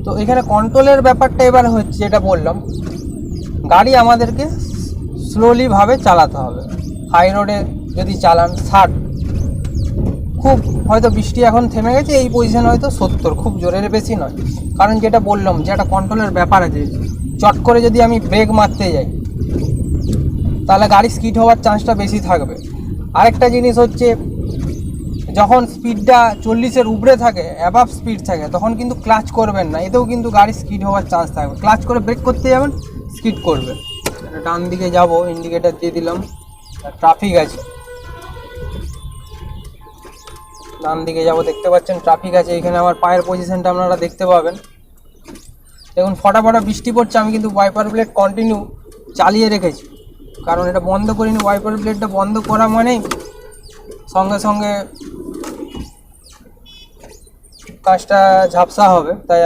তো এখানে কন্ট্রোলের ব্যাপারটা এবার হচ্ছে, যেটা বললাম, গাড়ি আমাদেরকে স্লোলিভাবে চালাতে হবে। হাই রোডে যদি চালান 60, খুব হয়তো বৃষ্টি এখন থেমে গেছে, এই পজিশন হয়তো 70, খুব জোরের বেশি নয়। কারণ যেটা বললাম যে একটা কন্ট্রোলের ব্যাপার আছে, চট করে যদি আমি ব্রেক মারতে যাই তাহলে গাড়ি স্কিড হওয়ার চান্সটা বেশি থাকবে। আরেকটা জিনিস হচ্ছে, যখন স্পিডটা 40-এর উপরে থাকে, অ্যাবাভ স্পিড থাকে, তখন কিন্তু ক্লাচ করবেন না, এতেও কিন্তু গাড়ি স্কিড হওয়ার চান্স থাকবে। ক্লাচ করে ব্রেক করতে যাবেন, স্কিড করবে। ডান দিকে যাব, ইন্ডিকেটার দিয়ে দিলাম, ট্রাফিক আছে, ডান দিকে যাব, দেখতে পাচ্ছেন ট্রাফিক আছে। এখানে আমার পায়ের পজিশনটা আপনারা দেখতে পাবেন। দেখুন ফটাফটা বৃষ্টি পড়ছে, আমি কিন্তু ওয়াইপার ব্লেড কন্টিনিউ চালিয়ে রেখেছি, কারণ এটা বন্ধ করিনি। ওয়াইপার ব্লেডটা বন্ধ করা মানেই সঙ্গে সঙ্গে কাজটা ঝাপসা হবে, তাই